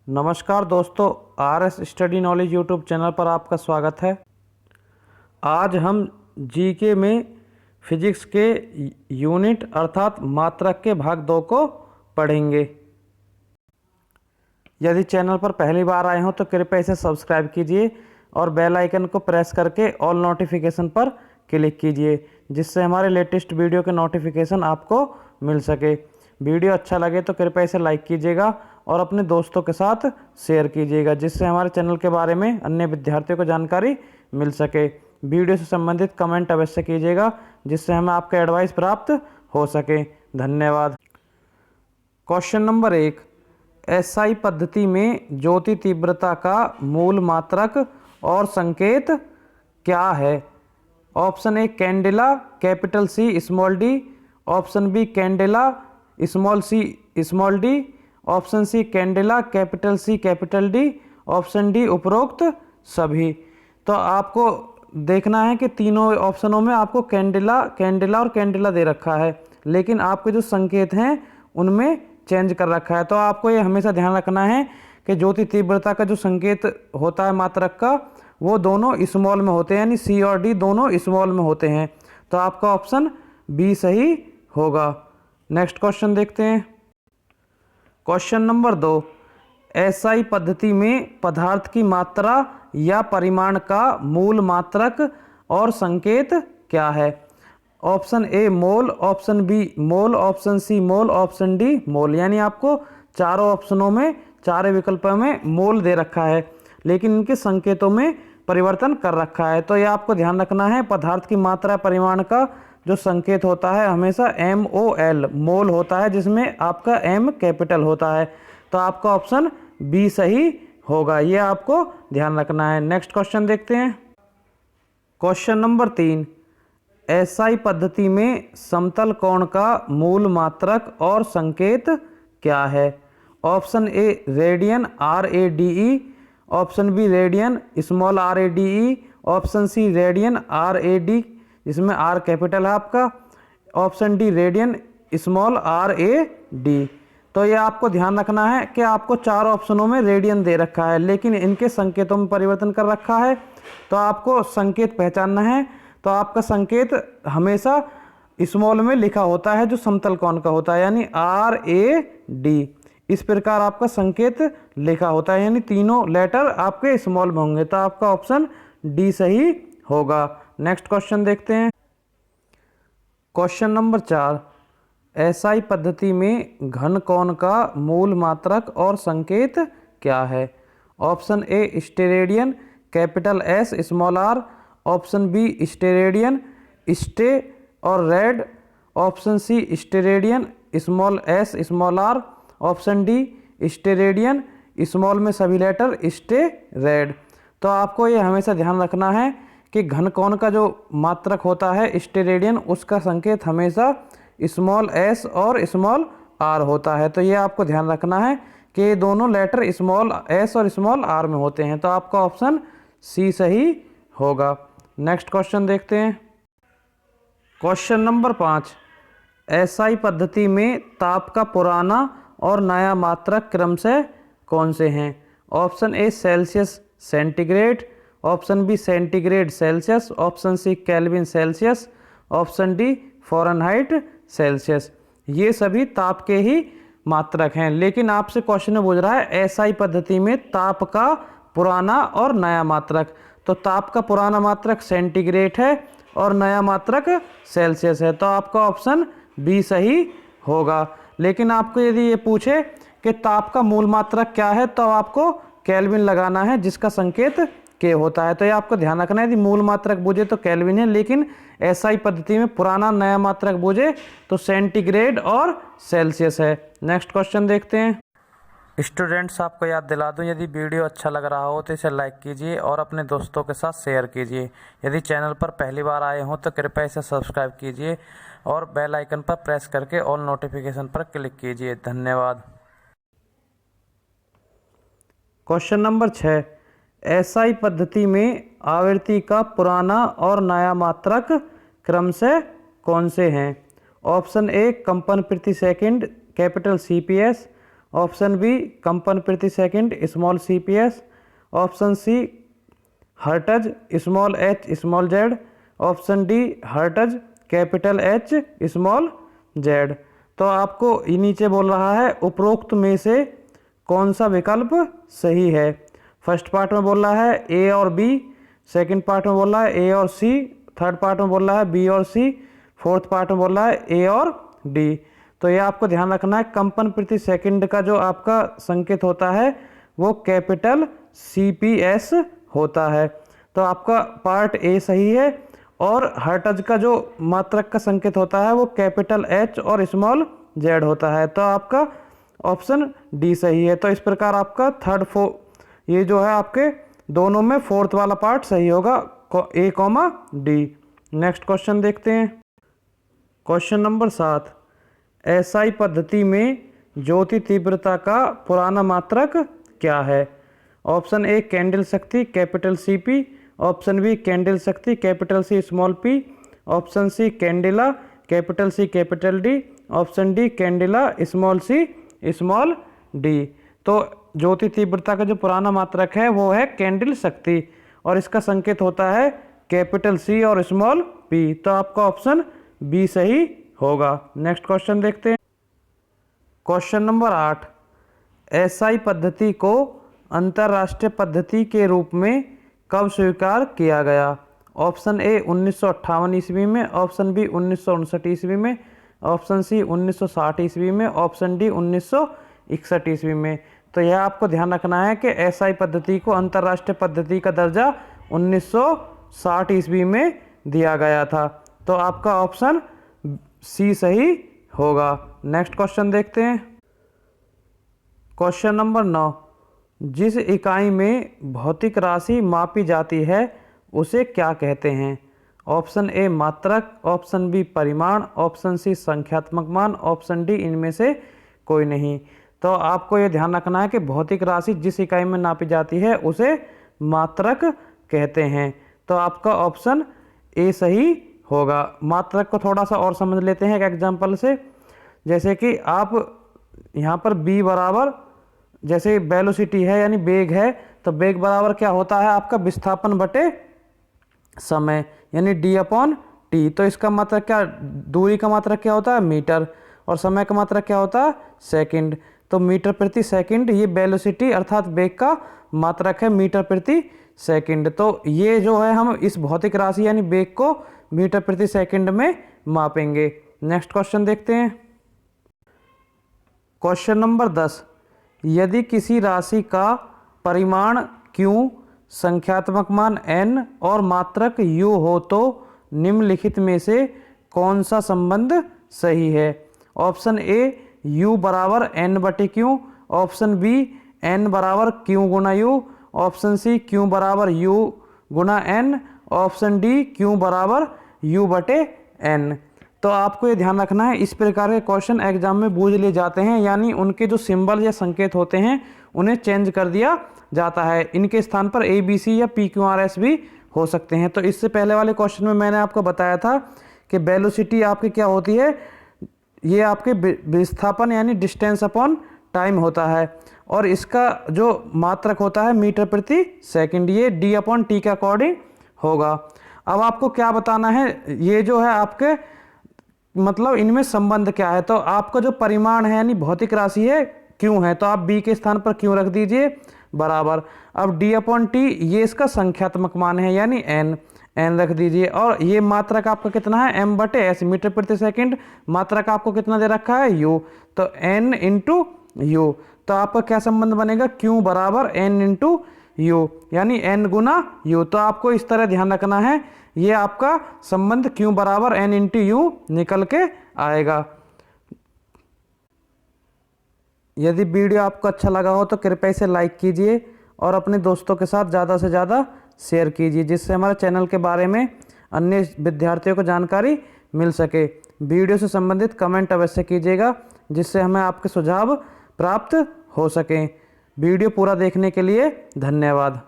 नमस्कार दोस्तों, RS study knowledge YouTube channel पर आपका स्वागत है। आज हम जीके में फिजिक्स के यूनिट अर्थात मात्रक के भाग 2 को पढ़ेंगे। यदि चैनल पर पहली बार आए हो तो कृपया इसे सब्सक्राइब कीजिए और बेल आइकन को प्रेस करके ऑल नोटिफिकेशन पर क्लिक कीजिए, जिससे हमारे लेटेस्ट वीडियो के नोटिफिकेशन आपको मिल सके। वीडियो अच्छा लगे तो कृपया इसे लाइक कीजिएगा और अपने दोस्तों के साथ शेयर कीजिएगा, जिससे हमारे चैनल के बारे में अन्य विद्यार्थियों को जानकारी मिल सके। वीडियो से संबंधित कमेंट अवश्य कीजिएगा, जिससे हमें आपका एडवाइस प्राप्त हो सके। धन्यवाद। क्वेश्चन नंबर 1, एसआई पद्धति में ज्योति तीव्रता का मूल मात्रक और संकेत क्या है? Option A candela capital C small D, option B candela small C small D, option C candela capital C capital D, option D उपरोक्त सभी। तो आपको देखना है कि तीनों ऑप्शनों में आपको कैंडेला कैंडेला और कैंडेला दे रखा है, लेकिन आपके जो संकेत हैं उनमें चेंज कर रखा है। तो आपको ये हमेशा ध्यान रखना है कि ज्योति तीव्रता का जो संकेत होता है मात्रक का, वो दोनों स्मॉल में होते हैं, यानी सी और डी दोनों स्मॉल में होते हैं। तो आपका ऑप्शन बी सही होगा। नेक्स्ट क्वेश्चन देखते हैं। क्वेश्चन नंबर 2, एसआई पद्धति में पदार्थ की मात्रा या परिमाण का मूल मात्रक और संकेत क्या है? Option A mole, option B mole, option C mole, option D mole. यानी आपको चारों ऑप्शनों में, चारों विकल्पों में मोल दे रखा है, लेकिन इनके संकेतों में परिवर्तन कर रखा है। तो यह आपको ध्यान रखना है, पदार्थ की मात्रा परिमाण का जो संकेत होता है हमेशा MOL मोल होता है, जिसमें आपका M कैपिटल होता है। तो आपका ऑप्शन बी सही होगा, ये आपको ध्यान रखना है। नेक्स्ट क्वेश्चन देखते हैं। क्वेश्चन नंबर 3, एसआई पद्धति में समतल कोण का मूल मात्रक और संकेत क्या है? Option A radian RADE, option B radian small RADE, option C radian RAD जिसमें R कैपिटल है आपका, option D radian small RAD। तो ये आपको ध्यान रखना है कि आपको चार ऑप्शनों में रेडियन दे रखा है, लेकिन इनके संकेतों में परिवर्तन कर रखा है। तो आपको संकेत पहचानना है। तो आपका संकेत हमेशा स्मॉल में लिखा होता है जो समतल कोण का होता है, यानी RAD। इस प्रकार आपका संकेत लिखा होता है, यानी तीनों लेटर आपके स्मॉल में होंगे। तो आपका ऑप्शन डी सही होगा। नेक्स्ट क्वेश्चन देखते हैं। क्वेश्चन नंबर 4, एसआई पद्धति में घन कोण का मूल मात्रक और संकेत क्या है? Option A steradian capital S small r, option B steradian स्टे और रेड, option C steradian small s small r, option D steradian small में सभी लेटर स्टे रेड। तो आपको ये हमेशा ध्यान रखना है कि घन कोण का जो मात्रक होता है स्टेरेडियन, उसका संकेत हमेशा स्मॉल s और स्मॉल r होता है। तो ये आपको ध्यान रखना है कि ये दोनों लेटर स्मॉल s और स्मॉल r में होते हैं। तो आपका ऑप्शन सी सही होगा। नेक्स्ट क्वेश्चन देखते हैं। क्वेश्चन नंबर 5, एसआई पद्धति में ताप का पुराना और नया मात्रक क्रम से कौन से हैं? Option A Celsius centigrade, option B centigrade Celsius, option C kelvin Celsius, option D Fahrenheit Celsius. ये सभी ताप के ही मात्रक हैं, लेकिन आपसे क्वेश्चन में पूछ रहा है एसआई पद्धति में ताप का पुराना और नया मात्रक। तो ताप का पुराना मात्रक सेंटीग्रेड है और नया मात्रक सेल्सियस है। तो आपका ऑप्शन बी सही होगा। लेकिन आपको यदि ये पूछे कि ताप का मूल मात्रक क्या है, तो आपको केल्विन लगाना है, जिसका संकेत के होता है। तो ये आपको ध्यान रखना है, यदि मूल मात्रक पूछे तो केल्विन है, लेकिन एसआई पद्धति में पुराना नया मात्रक पूछे तो सेंटीग्रेड और सेल्सियस है। नेक्स्ट क्वेश्चन देखते हैं। स्टूडेंट्स, आपको याद दिला दूं, यदि वीडियो अच्छा लग रहा हो तो इसे लाइक कीजिए और अपने दोस्तों के साथ शेयर कीजिए। यदि चैनल पर पहली बार आए हों तो कृपया इसे सब्सक्राइब कीजिए और बेल आइकन पर प्रेस करके ऑल नोटिफिकेशन पर क्लिक कीजिए। धन्यवाद। क्वेश्चन नंबर 6, एसआई पद्धति में आवृत्ति का पुराना और नया मात्रक क्रम से कौन से हैं? ऑप्शन ए कंपन प्रति second capital CPS, option B कंपन प्रति second small CPS, option C hertz small h small z, option D hertz capital H small z। तो आपको ये नीचे बोल रहा है उपरोक्त में से कौन सा विकल्प सही है। फर्स्ट पार्ट में बोल रहा है ए और बी, सेकंड पार्ट में बोल रहा है ए और सी, थर्ड पार्ट में बोल रहा है बी और सी, फोर्थ पार्ट में बोल रहा है ए और डी। तो ये आपको ध्यान रखना है, कंपन प्रति सेकंड का जो आपका संकेत होता है वो कैपिटल CPS होता है। तो आपका पार्ट ए सही है और हर्ट्ज का जो मात्रक का संकेत होता है वो कैपिटल H और स्मॉल z होता है। तो आपका ऑप्शन डी सही है। तो इस प्रकार आपका थर्ड ये जो है आपके दोनों में फोर्थ वाला पार्ट सही होगा, A, D। नेक्स्ट क्वेश्चन देखते हैं। क्वेश्चन नंबर 7, SI पद्धति में ज्योति तीव्रता का पुराना मात्रक क्या है। ऑप्शन ए कैंडल शक्ति capital CP, option B candle शक्ति capital C small p, option C candela capital C capital D, option D candela small c small d। तो ज्योति तीव्रता का जो पुराना मात्रक है वो है कैंडल शक्ति और इसका संकेत होता है कैपिटल C और स्मॉल p। तो आपका ऑप्शन बी सही होगा। नेक्स्ट क्वेश्चन देखते हैं। क्वेश्चन नंबर 8, SI पद्धति को अंतरराष्ट्रीय पद्धति के रूप में कब स्वीकार किया गया। ऑप्शन ए 1958 ईस्वी में, ऑप्शन बी 1959 ईस्वी में, ऑप्शन सी 1960 ईस्वी में, ऑप्शन डी 1961 ईस्वी में। तो यह आपको ध्यान रखना है कि SI पद्धति को अंतरराष्ट्रीय पद्धति का दर्जा 1960 ईस्वी में दिया गया था। तो आपका ऑप्शन सी सही होगा। नेक्स्ट क्वेश्चन देखते हैं। क्वेश्चन नंबर 9, जिस इकाई में भौतिक राशि मापी जाती है उसे क्या कहते हैं। ऑप्शन ए मात्रक, ऑप्शन बी परिमाण, ऑप्शन सी संख्यात्मक मान, ऑप्शन डी इनमें से कोई नहीं। तो आपको ये ध्यान रखना है कि भौतिक राशि जिस इकाई में नापी जाती है उसे मात्रक कहते हैं। तो आपका ऑप्शन ए सही होगा। मात्रक को थोड़ा सा और समझ लेते हैं एक एग्जाम्पल से। जैसे कि आप यहाँ पर b बराबर, जैसे वेलोसिटी है यानी वेग है, तो वेग बराबर क्या होता है आपका विस्थापन बटे समय यानी d/t। तो इसका मात्रक क्या, दूरी का मात्रक क्या होता है मीटर और समय का मात्रक क्या होता है सेकंड। तो मीटर प्रति सेकंड ये वेलोसिटी अर्थात वेग का मात्रक है मीटर प्रति सेकंड। तो ये जो है हम इस भौतिक राशि यानी वेग को मीटर प्रति सेकंड में मापेंगे। नेक्स्ट क्वेश्चन देखते हैं। क्वेश्चन नंबर 10, यदि किसी राशि का परिमाण q, संख्यात्मक मान n और मात्रक u हो तो निम्नलिखित में से कौन सा संबंध सही है। ऑप्शन ए u बराबर n/q, ऑप्शन बी n बराबर q गुना u, ऑप्शन सी q बराबर u गुना n, ऑप्शन डी q बराबर u/n। तो आपको ये ध्यान रखना है, इस प्रकार के क्वेश्चन एग्जाम में पूछ लिए जाते हैं, यानी उनके जो सिंबल या संकेत होते हैं उन्हें चेंज कर दिया जाता है। इनके स्थान पर ABC या PQRS भी हो सकते हैं। तो इससे पहले वाले क्वेश्चन में मैंने आपको बताया था कि वेलोसिटी आपकी क्या होती है, ये आपके विस्थापन यानी डिस्टेंस अपॉन टाइम होता है और इसका जो मात्रक होता है मीटर प्रति सेकंड, ये d/t के अकॉर्डिंग होगा। अब आपको क्या बताना है, ये जो है आपके मतलब इनमें संबंध क्या है। तो आपका जो परिमाण है यानी भौतिक राशि है q है, तो आप b के स्थान पर q रख दीजिए बराबर। अब d/t ये इसका संख्यात्मक मान है यानी n रख दीजिए और ये मात्रक आपका कितना है m/s मीटर प्रति सेकंड। मात्रक आपको कितना दे रखा है u, तो n इंटू u। तो आपका क्या संबंध बनेगा q बराबर n इंटू u यानी n गुना u। तो आपको इस तरह ध्यान रखना है, ये आपका संबंध q बराबर n इंटू u निकल के आएगा। यदि वीडियो आपको अच्छा लगा हो तो कृपया इसे लाइक कीजिए और अपने दोस्तों के साथ ज़्यादा से ज़्यादा शेयर कीजिए, जिससे हमारे चैनल के बारे में अन्य विद्यार्थियों को जानकारी मिल सके। वीडियो से संबंधित कमेंट अवश्य कीजिएगा, जिससे हमें आपके सुझाव प्राप्त हो सकें। वीडियो पूरा देखने के लिए धन्यवाद।